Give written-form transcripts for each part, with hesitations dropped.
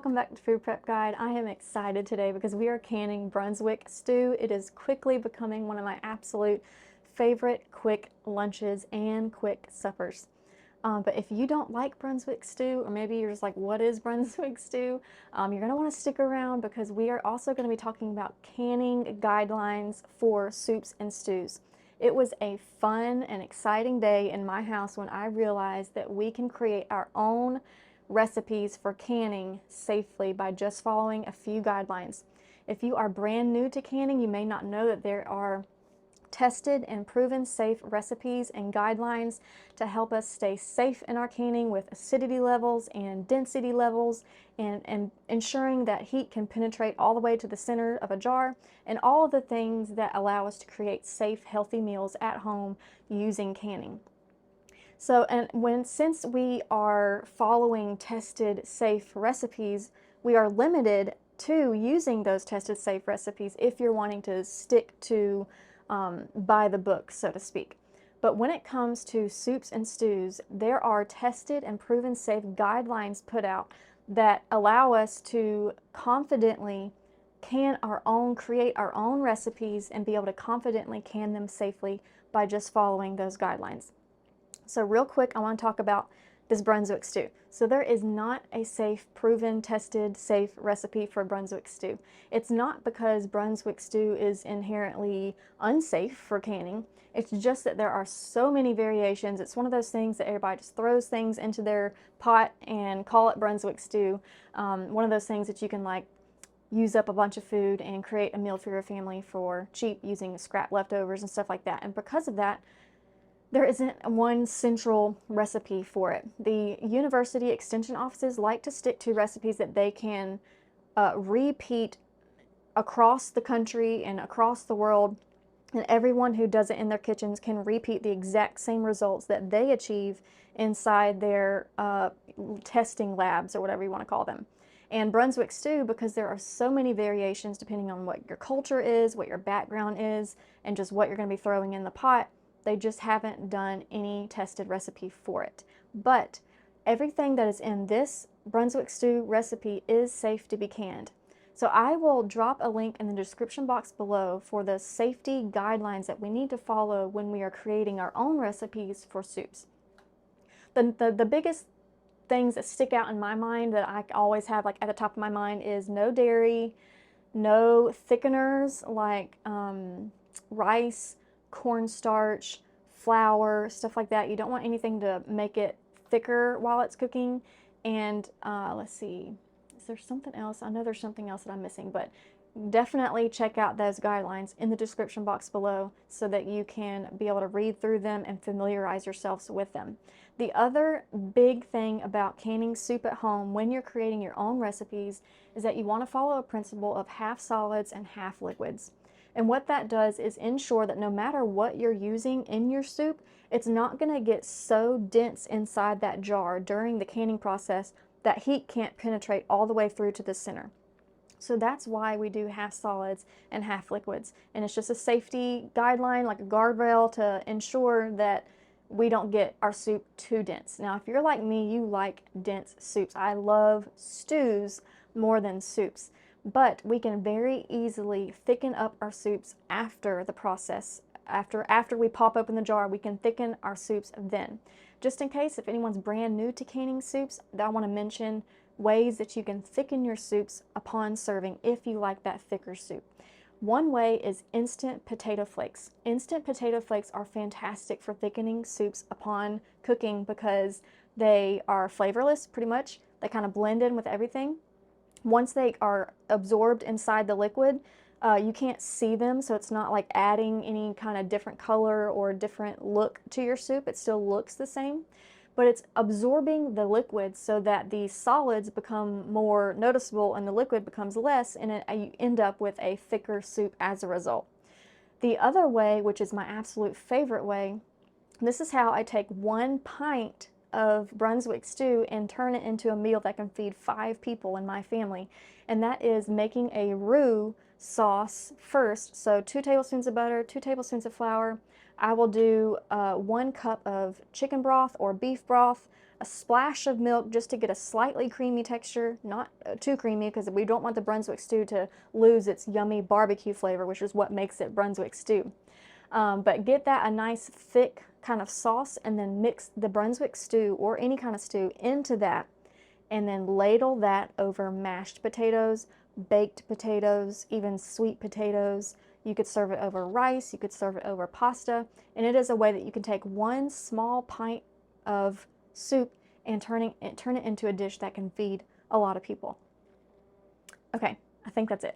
welcome back to Food Prep Guide. I am excited today because we are canning Brunswick stew. It is quickly becoming one of my absolute favorite quick lunches and quick suppers. But if you don't like Brunswick stew, or maybe you're just like, what is Brunswick stew? You're going to want to stick around because we are also going to be talking about canning guidelines for soups and stews. It was a fun and exciting day in my house when I realized that we can create our own recipes for canning safely by just following a few guidelines. If you are brand new to canning, you may not know that there are tested and proven safe recipes and guidelines to help us stay safe in our canning with acidity levels and density levels and ensuring that heat can penetrate all the way to the center of a jar and all of the things that allow us to create safe, healthy meals at home using canning. So, since we are following tested, safe recipes, we are limited to using those tested, safe recipes if you're wanting to stick to by the book, so to speak. But when it comes to soups and stews, there are tested and proven safe guidelines put out that allow us to confidently create our own recipes and be able to confidently can them safely by just following those guidelines. So real quick, I want to talk about this Brunswick stew. So there is not a safe, proven, tested, safe recipe for Brunswick stew. It's not because Brunswick stew is inherently unsafe for canning. It's just that there are so many variations. It's one of those things that everybody just throws things into their pot and call it Brunswick stew. One of those things that you can like use up a bunch of food and create a meal for your family for cheap using scrap leftovers and stuff like that. And because of that, there isn't one central recipe for it. The university extension offices like to stick to recipes that they can repeat across the country and across the world, and everyone who does it in their kitchens can repeat the exact same results that they achieve inside their testing labs, or whatever you want to call them. And Brunswick stew, because there are so many variations depending on what your culture is, what your background is, and just what you're going to be throwing in the pot, they just haven't done any tested recipe for it. But everything that is in this Brunswick stew recipe is safe to be canned. So I will drop a link in the description box below for the safety guidelines that we need to follow when we are creating our own recipes for soups. The biggest things that stick out in my mind that I always have like at the top of my mind is no dairy, no thickeners like rice, cornstarch, flour, stuff like that. You don't want anything to make it thicker while it's cooking. And let's see, is there something else? I know there's something else that I'm missing, but definitely check out those guidelines in the description box below so that you can be able to read through them and familiarize yourselves with them. The other big thing about canning soup at home when you're creating your own recipes is that you want to follow a principle of half solids and half liquids. And what that does is ensure that no matter what you're using in your soup, it's not going to get so dense inside that jar during the canning process that heat can't penetrate all the way through to the center. So that's why we do half solids and half liquids. And it's just a safety guideline, like a guardrail to ensure that we don't get our soup too dense. Now, if you're like me, you like dense soups. I love stews more than soups. But we can very easily thicken up our soups after the process. After we pop open the jar, we can thicken our soups then. Just in case, if anyone's brand new to canning soups, I want to mention ways that you can thicken your soups upon serving if you like that thicker soup. One way is instant potato flakes. Instant potato flakes are fantastic for thickening soups upon cooking because they are flavorless pretty much. They kind of blend in with everything. Once they are absorbed inside the liquid, you can't see them, so it's not like adding any kind of different color or different look to your soup. It still looks the same, but it's absorbing the liquid so that the solids become more noticeable and the liquid becomes less, and you end up with a thicker soup as a result. The other way, which is my absolute favorite way, this is how I take 1 pint of Brunswick stew and turn it into a meal that can feed 5 people in my family, and that is making a roux sauce first. So 2 tablespoons of butter, 2 tablespoons of flour. I will do 1 cup of chicken broth or beef broth, a splash of milk just to get a slightly creamy texture, not too creamy because we don't want the Brunswick stew to lose its yummy barbecue flavor, which is what makes it Brunswick stew. But get that a nice thick kind of sauce and then mix the Brunswick stew or any kind of stew into that and then ladle that over mashed potatoes, baked potatoes, even sweet potatoes. You could serve it over rice, you could serve it over pasta, and it is a way that you can take 1 small pint of soup and turn it into a dish that can feed a lot of people. Okay, I think that's it.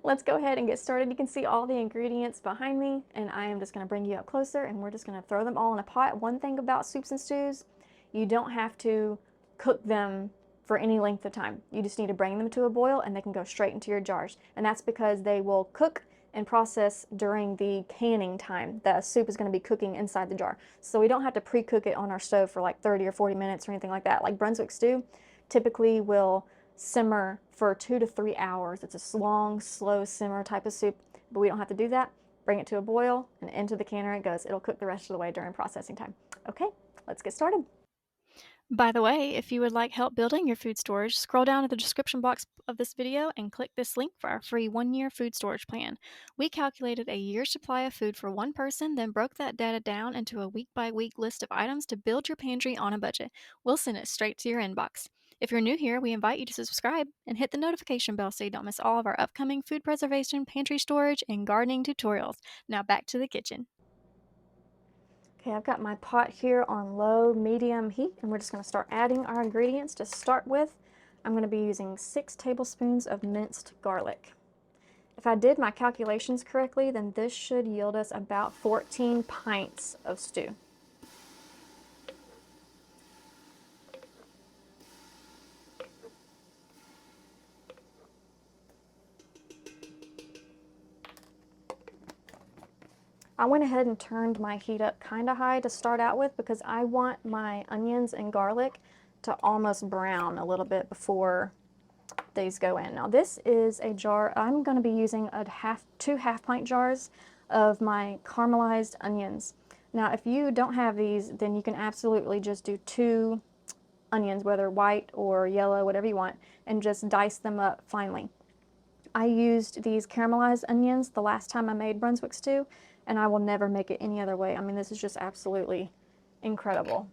Let's go ahead and get started. You can see all the ingredients behind me, and I am just going to bring you up closer, and we're just going to throw them all in a pot. One thing about soups and stews, you don't have to cook them for any length of time. You just need to bring them to a boil, and they can go straight into your jars. And that's because they will cook and process during the canning time. The soup is going to be cooking inside the jar. So we don't have to pre-cook it on our stove for like 30 or 40 minutes or anything like that. Like Brunswick stew typically will simmer for 2 to 3 hours. It's a long, slow simmer type of soup, but we don't have to do that. Bring it to a boil and into the canner it goes. It'll cook the rest of the way during processing time. Okay, let's get started. By the way, if you would like help building your food storage, scroll down to the description box of this video and click this link for our free 1-year food storage plan. We calculated a year's supply of food for one person, then broke that data down into a week-by-week list of items to build your pantry on a budget. We'll send it straight to your inbox. If you're new here, we invite you to subscribe and hit the notification bell so you don't miss all of our upcoming food preservation, pantry storage, and gardening tutorials. Now back to the kitchen. Okay, I've got my pot here on low, medium heat, and we're just going to start adding our ingredients. To start with, I'm going to be using 6 tablespoons of minced garlic. If I did my calculations correctly, then this should yield us about 14 pints of stew. I went ahead and turned my heat up kind of high to start out with because I want my onions and garlic to almost brown a little bit before these go in. Now this is a jar. I'm going to be using 2 half-pint jars of my caramelized onions. Now if you don't have these, then you can absolutely just do 2 onions, whether white or yellow, whatever you want, and just dice them up finely. I used these caramelized onions the last time I made Brunswick stew, and I will never make it any other way. I mean, this is just absolutely incredible.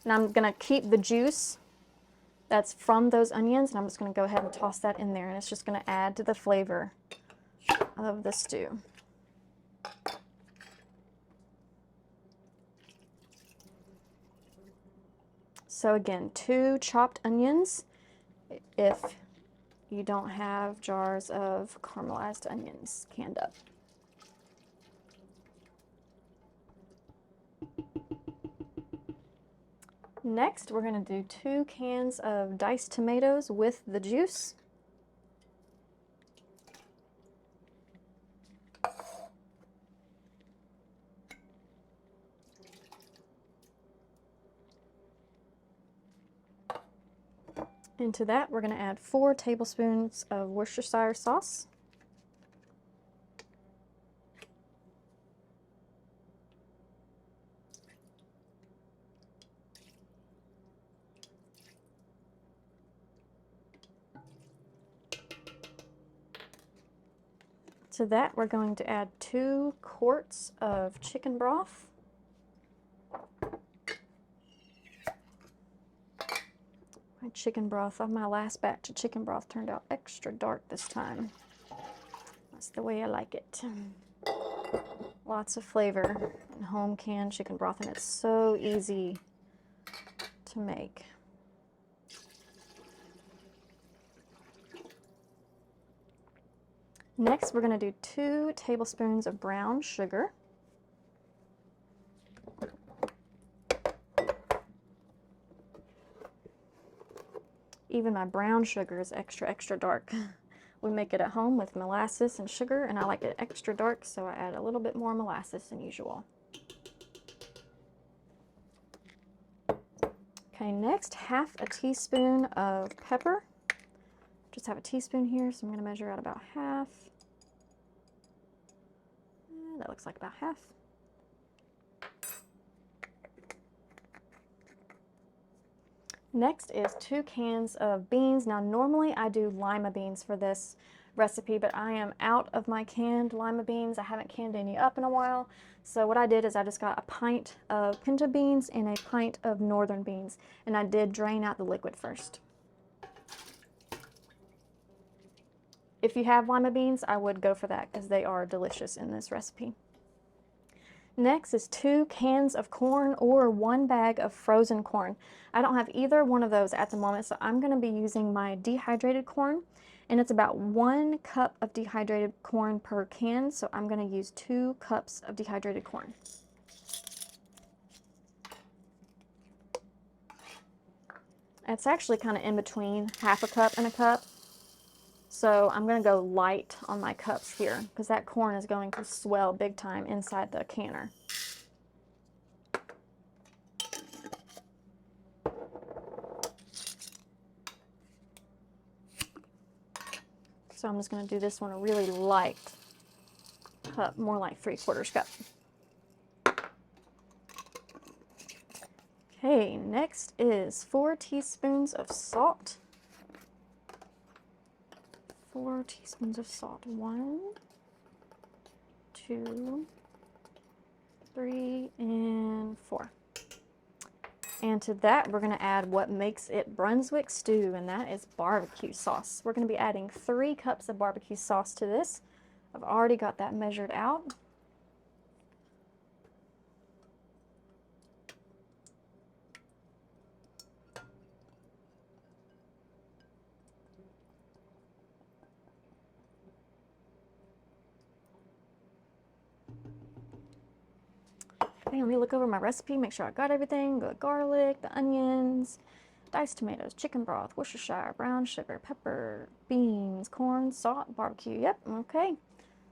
And I'm going to keep the juice that's from those onions, and I'm just going to go ahead and toss that in there, and it's just going to add to the flavor of the stew. So again, 2 chopped onions if you don't have jars of caramelized onions canned up. Next, we're going to do 2 cans of diced tomatoes with the juice. Into that, we're going to add 4 tablespoons of Worcestershire sauce. To that, we're going to add 2 quarts of chicken broth. My last batch of chicken broth turned out extra dark this time. That's the way I like it. Lots of flavor in home canned chicken broth, and it's so easy to make. Next, we're going to do 2 tablespoons of brown sugar. Even my brown sugar is extra dark. We make it at home with molasses and sugar, and I like it extra dark, so I add a little bit more molasses than usual. Okay, next, half a teaspoon of pepper. Just have a teaspoon here, so I'm going to measure out about half. That looks like about half. Next is 2 cans of beans. Now normally I do lima beans for this recipe, but I am out of my canned lima beans. I haven't canned any up in a while. So what I did is I just got a pint of pinto beans and a pint of northern beans, and I did drain out the liquid first. If you have lima beans, I would go for that because they are delicious in this recipe. Next is 2 cans of corn or 1 bag of frozen corn. I don't have either one of those at the moment, so I'm going to be using my dehydrated corn, and it's about 1 cup of dehydrated corn per can, so I'm going to use 2 cups of dehydrated corn. It's actually kind of in between half a cup and a cup. So I'm going to go light on my cups here because that corn is going to swell big time inside the canner. So I'm just going to do this one a really light cup, more like 3/4 cup. Okay, next is 4 teaspoons of salt. 4 teaspoons of salt. 1, 2, 3, and 4. And to that, we're going to add what makes it Brunswick stew, and that is barbecue sauce. We're going to be adding 3 cups of barbecue sauce to this. I've already got that measured out. Okay, let me look over my recipe, make sure I got everything. The garlic, the onions, diced tomatoes, chicken broth, Worcestershire, brown sugar, pepper, beans, corn, salt, barbecue. Yep, okay.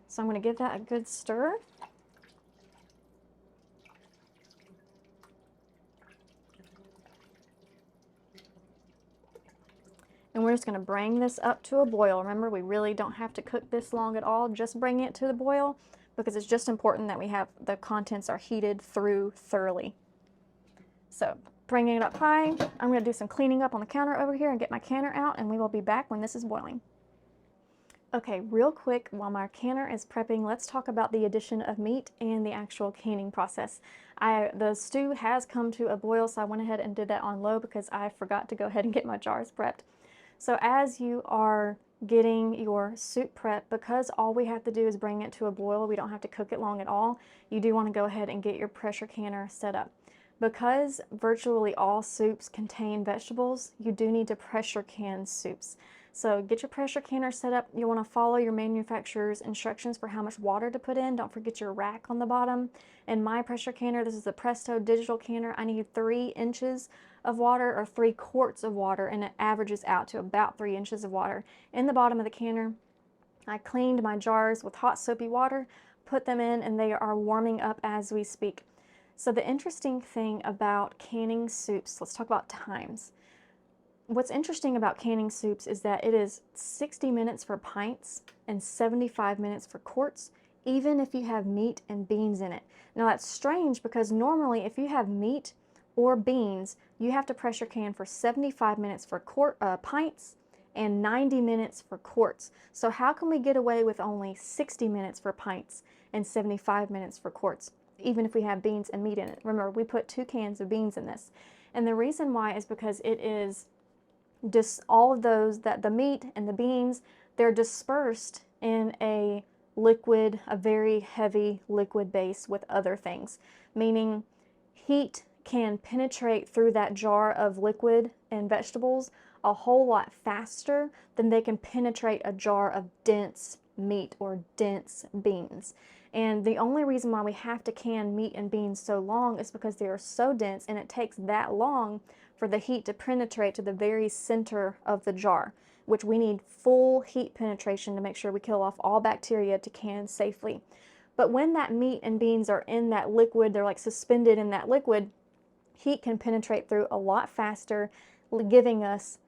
So I'm going to give that a good stir. And we're just going to bring this up to a boil. Remember, we really don't have to cook this long at all. Just bring it to the boil because it's just important that we have the contents are heated through thoroughly. So bringing it up high, I'm going to do some cleaning up on the counter over here and get my canner out, and we will be back when this is boiling. Okay, real quick, while my canner is prepping, let's talk about the addition of meat and the actual canning process. The stew has come to a boil, so I went ahead and did that on low because I forgot to go ahead and get my jars prepped. So as you are getting your soup prep, because all we have to do is bring it to a boil, we don't have to cook it long at all, you do want to go ahead and get your pressure canner set up. Because virtually all soups contain vegetables, you do need to pressure can soups. So get your pressure canner set up. You want to follow your manufacturer's instructions for how much water to put in. Don't forget your rack on the bottom. In my pressure canner, this is the Presto digital canner, I need 3 inches of water or 3 quarts of water, and it averages out to about 3 inches of water. In the bottom of the canner, I cleaned my jars with hot soapy water, put them in, and they are warming up as we speak. So the interesting thing about canning soups, let's talk about times. What's interesting about canning soups is that it is 60 minutes for pints and 75 minutes for quarts, even if you have meat and beans in it. Now that's strange because normally if you have meat or beans, you have to pressure can for 75 minutes for pints and 90 minutes for quarts. So how can we get away with only 60 minutes for pints and 75 minutes for quarts, even if we have beans and meat in it? Remember, we put 2 cans of beans in this. And the reason why is because it is just all of those, that the meat and the beans, they're dispersed in a liquid, a very heavy liquid base with other things, meaning heat can penetrate through that jar of liquid and vegetables a whole lot faster than they can penetrate a jar of dense meat or dense beans. And the only reason why we have to can meat and beans so long is because they are so dense, and it takes that long for the heat to penetrate to the very center of the jar, which we need full heat penetration to make sure we kill off all bacteria to can safely. But when that meat and beans are in that liquid, they're like suspended in that liquid, heat can penetrate through a lot faster, giving us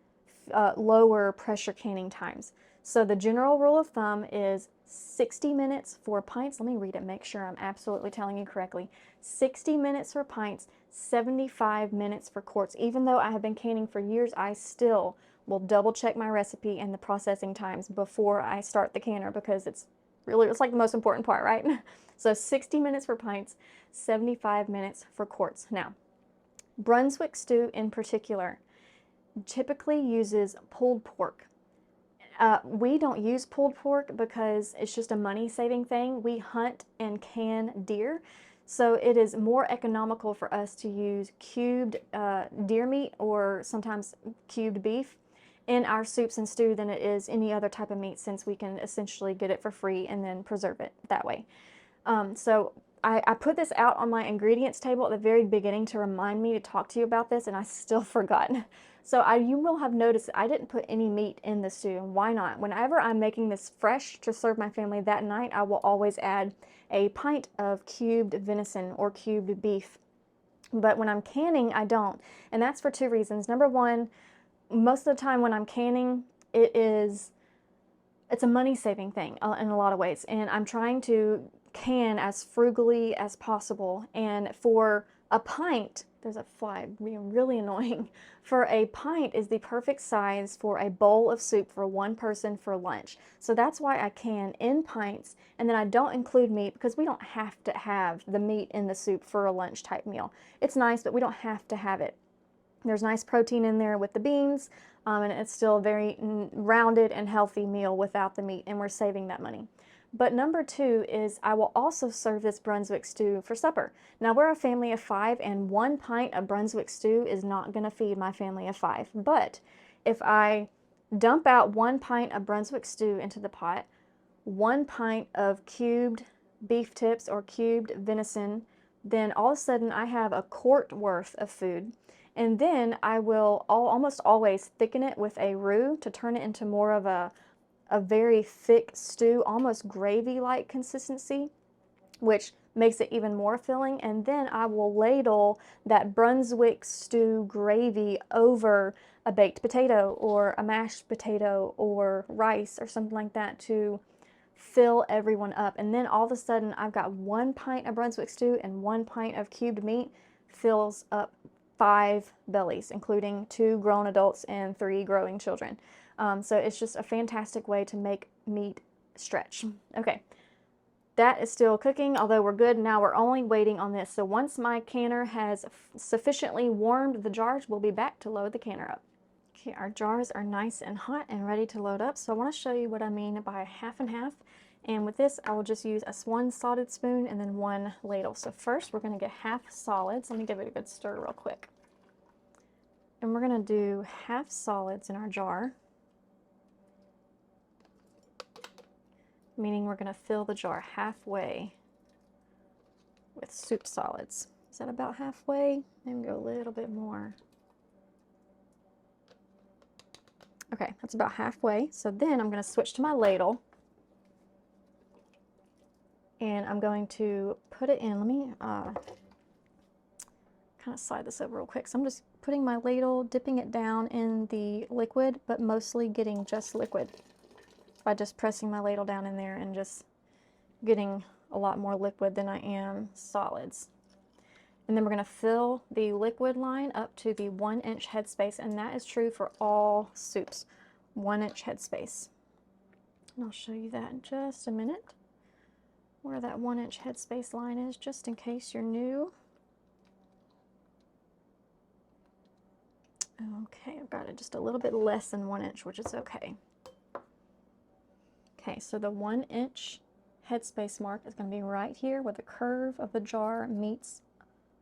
lower pressure canning times. So the general rule of thumb is 60 minutes for pints. Let me read it, make sure I'm absolutely telling you correctly. 60 minutes for pints, 75 minutes for quarts. Even though I have been canning for years, I still will double check my recipe and the processing times before I start the canner, because it's like the most important part, right? So 60 minutes for pints, 75 minutes for quarts. Now, Brunswick stew in particular typically uses pulled pork. We don't use pulled pork because it's just a money-saving thing. We hunt and can deer, so it is more economical for us to use cubed deer meat or sometimes cubed beef in our soups and stew than it is any other type of meat, since we can essentially get it for free and then preserve it that way. So I put this out on my ingredients table at the very beginning to remind me to talk to you about this, and I still forgot. So you will have noticed that I didn't put any meat in the stew. Why not? Whenever I'm making this fresh to serve my family that night, I will always add a pint of cubed venison or cubed beef. But when I'm canning, I don't. And that's for two reasons. Number one, most of the time when I'm canning, it's a money-saving thing in a lot of ways. And I'm trying to can as frugally as possible. And for a pint, there's a fly being really annoying. For a pint is the perfect size for a bowl of soup for one person for lunch. So that's why I can in pints, and then I don't include meat because we don't have to have the meat in the soup for a lunch type meal. It's nice, but we don't have to have it. There's nice protein in there with the beans, and it's still a very rounded and healthy meal without the meat, and we're saving that money. But number two is I will also serve this Brunswick stew for supper. Now, we're a family of 5, and 1 pint of Brunswick stew is not going to feed my family of 5. But if I dump out 1 pint of Brunswick stew into the pot, 1 pint of cubed beef tips or cubed venison, then all of a sudden I have a quart worth of food. And then I will almost always thicken it with a roux to turn it into more of a very thick stew, almost gravy-like consistency, which makes it even more filling. And then I will ladle that Brunswick stew gravy over a baked potato or a mashed potato or rice or something like that to fill everyone up. And then all of a sudden I've got 1 pint of Brunswick stew and 1 pint of cubed meat fills up 5 bellies, including 2 grown adults and 3 growing children. So it's just a fantastic way to make meat stretch. Okay, that is still cooking, although we're good. Now we're only waiting on this. So once my canner has sufficiently warmed the jars, we'll be back to load the canner up. Okay, our jars are nice and hot and ready to load up. So I want to show you what I mean by half and half. And with this, I will just use one solid spoon and then 1 ladle. So first, we're going to get half solids. Let me give it a good stir real quick. And we're going to do half solids in our jar, meaning we're going to fill the jar halfway with soup solids. Is that about halfway? Maybe go a little bit more. Okay, that's about halfway. So then I'm going to switch to my ladle, and I'm going to put it in. Let me kind of slide this over real quick. So I'm just putting my ladle, dipping it down in the liquid, but mostly getting just liquid by just pressing my ladle down in there and just getting a lot more liquid than I am solids. And then we're going to fill the liquid line up to the 1-inch headspace, and that is true for all soups, 1-inch headspace. And I'll show you that in just a minute, where that 1-inch headspace line is, just in case you're new. Okay, I've got it just a little bit less than 1 inch, which is okay. Okay, so the 1-inch headspace mark is going to be right here where the curve of the jar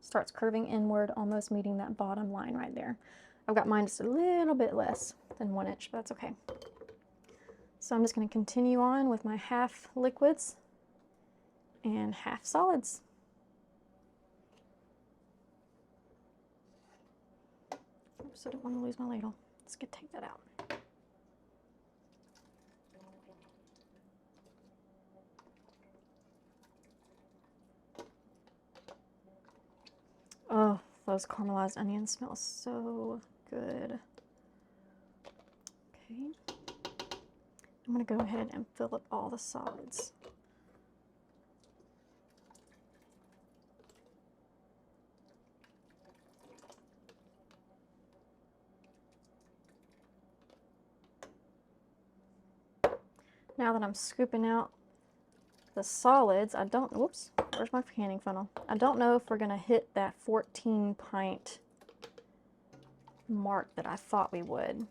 starts curving inward, almost meeting that bottom line right there. I've got mine just a little bit less than 1 inch, but that's okay. So I'm just going to continue on with my half liquids and half solids. Oops, I don't want to lose my ladle. Let's take that out. Oh, those caramelized onions smell so good. Okay. I'm going to go ahead and fill up all the solids. Now that I'm scooping out the solids, whoops, where's my canning funnel? I don't know if we're going to hit that 14 pint mark that I thought we would.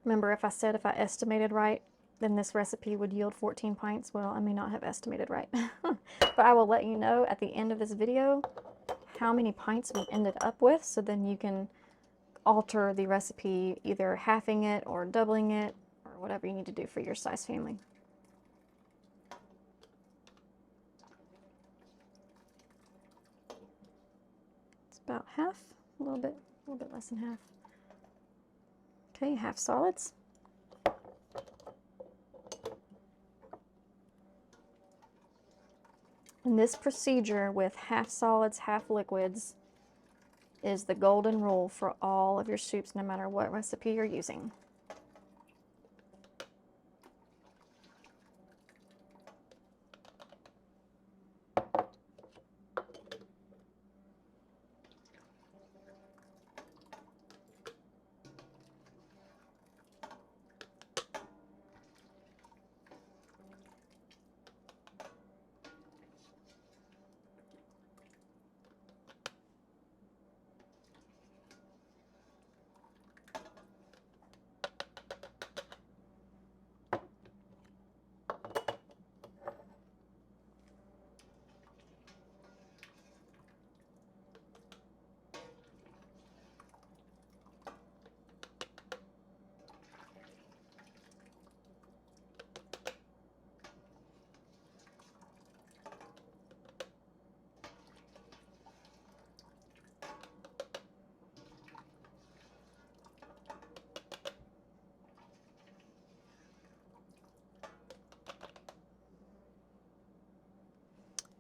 Remember, if I said if I estimated right, then this recipe would yield 14 pints. Well, I may not have estimated right. But I will let you know at the end of this video how many pints we ended up with, so then you can alter the recipe, either halving it or doubling it, or whatever you need to do for your size family. It's about half, a little bit less than half. Okay, half solids. And this procedure with half solids, half liquids is the golden rule for all of your soups, no matter what recipe you're using.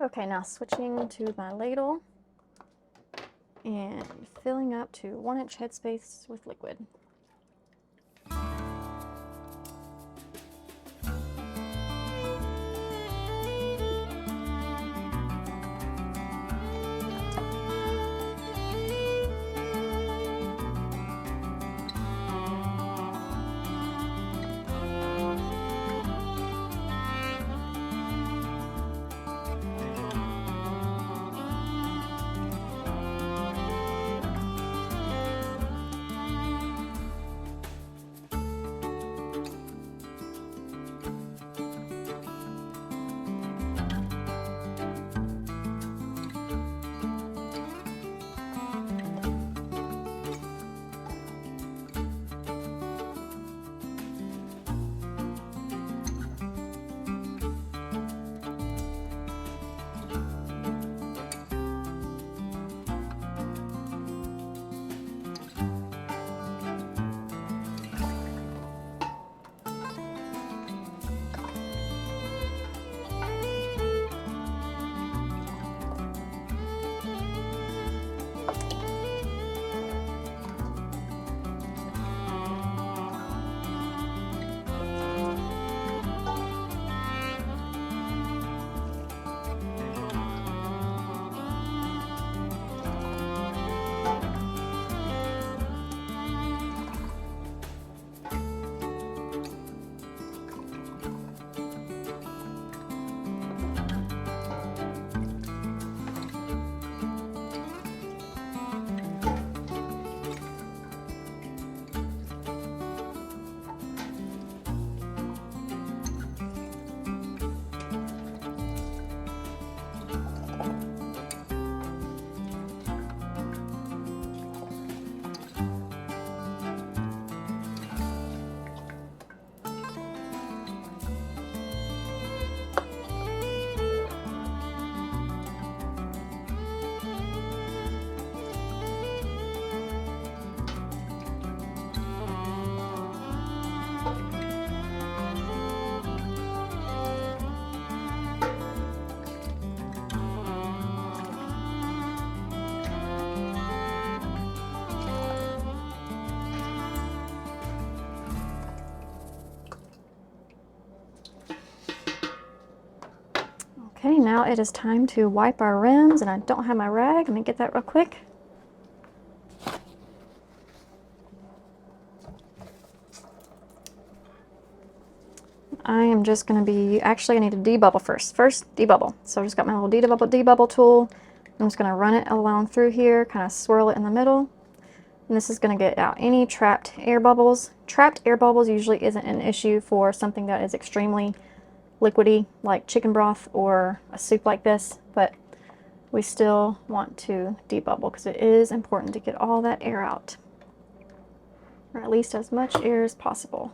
Okay, now switching to my ladle and filling up to 1-inch headspace with liquid. Okay, now it is time to wipe our rims, and I don't have my rag. Let me get that real quick. I am just going to be, actually I need to debubble first. First, debubble. So I just got my little debubble tool. I'm just going to run it along through here, kind of swirl it in the middle. And this is going to get out any trapped air bubbles. Trapped air bubbles usually isn't an issue for something that is extremely liquidy, like chicken broth or a soup like this, but we still want to debubble because it is important to get all that air out, or at least as much air as possible.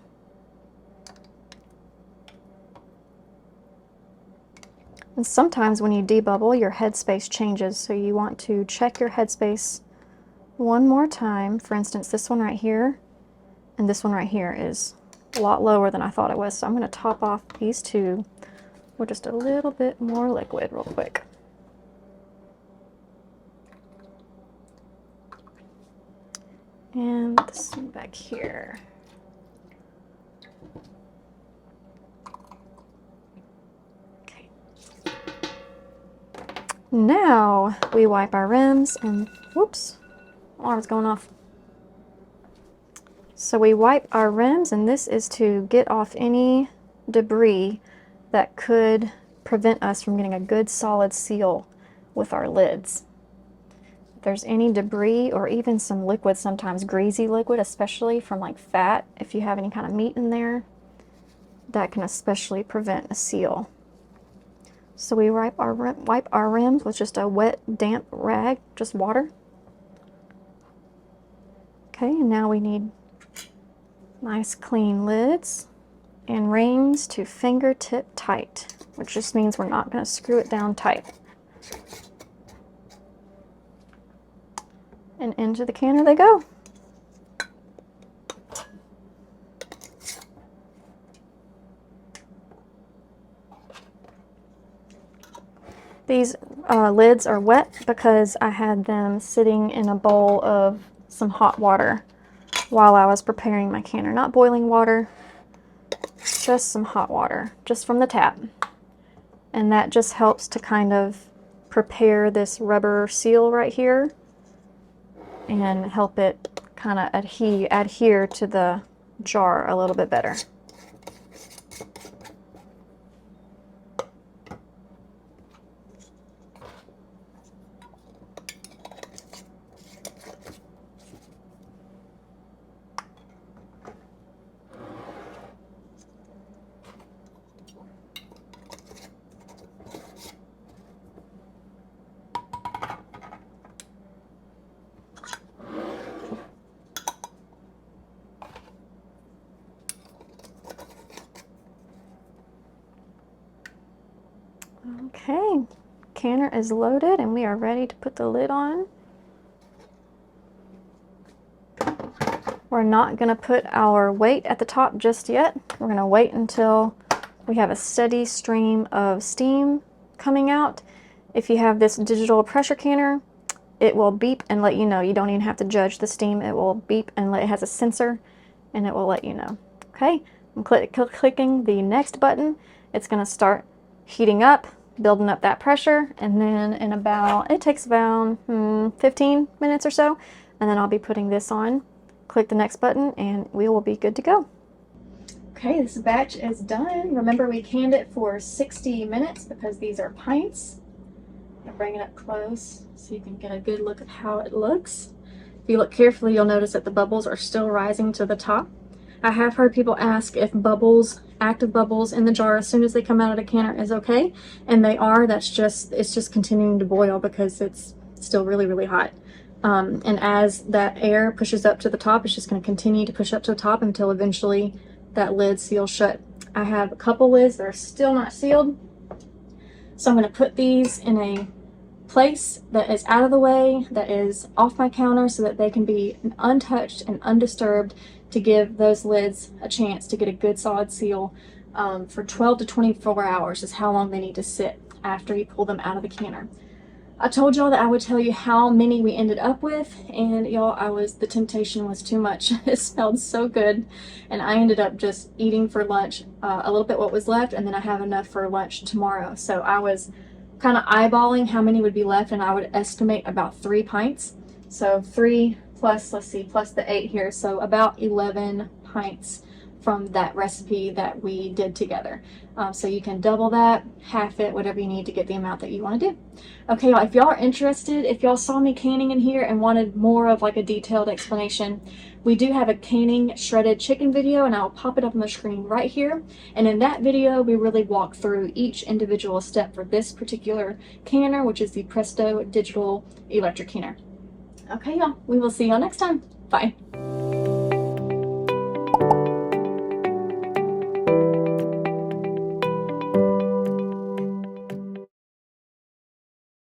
And sometimes when you debubble, your headspace changes, so you want to check your headspace one more time. For instance, this one right here and this one right here is a lot lower than I thought it was, so I'm going to top off these two with just a little bit more liquid real quick. And this one back here. Okay. Now we wipe our rims and, whoops, alarm's going off. So we wipe our rims, and this is to get off any debris that could prevent us from getting a good solid seal with our lids. If there's any debris or even some liquid, sometimes greasy liquid, especially from like fat, if you have any kind of meat in there, that can especially prevent a seal. So we wipe our rims with just a wet, damp rag, just water. Okay, and now we need nice clean lids and rings to fingertip tight, which just means we're not going to screw it down tight. And into the canner they go. These lids are wet because I had them sitting in a bowl of some hot water while I was preparing my canner. Not boiling water, just some hot water, just from the tap. And that just helps to kind of prepare this rubber seal right here and help it kind of adhere to the jar a little bit better. Okay, canner is loaded and we are ready to put the lid on. We're not going to put our weight at the top just yet. We're going to wait until we have a steady stream of steam coming out. If you have this digital pressure canner, it will beep and let you know. You don't even have to judge the steam. It will beep and it has a sensor and it will let you know. Okay, I'm clicking the next button. It's going to start heating up, building up that pressure, and then in about, it takes about 15 minutes or so, and then I'll be putting this on. Click the next button and we will be good to go. Okay, this batch is done. Remember, we canned it for 60 minutes because these are pints. I'm bringing it up close so you can get a good look at how it looks. If you look carefully, you'll notice that the bubbles are still rising to the top. I have heard people ask if bubbles, active bubbles in the jar as soon as they come out of the canner is okay, and they are. It's just continuing to boil because it's still really, really hot. And as that air pushes up to the top, it's just going to continue to push up to the top until eventually that lid seals shut. I have a couple lids that are still not sealed, so I'm going to put these in a place that is out of the way, that is off my counter, so that they can be untouched and undisturbed, to give those lids a chance to get a good solid seal. For 12 to 24 hours is how long they need to sit after you pull them out of the canner. I told y'all that I would tell you how many we ended up with, and y'all, the temptation was too much. It smelled so good, and I ended up just eating for lunch a little bit what was left, and then I have enough for lunch tomorrow. So I was kind of eyeballing how many would be left, and I would estimate about 3 pints. So 3 plus, let's see, plus the 8 here, so about 11 pints from that recipe that we did together. So you can double that, half it, whatever you need to get the amount that you want to do. Okay, y'all, if y'all are interested, if y'all saw me canning in here and wanted more of like a detailed explanation, we do have a canning shredded chicken video, and I'll pop it up on the screen right here. And in that video, we really walk through each individual step for this particular canner, which is the Presto Digital Electric Canner. Okay, y'all, we will see y'all next time. Bye.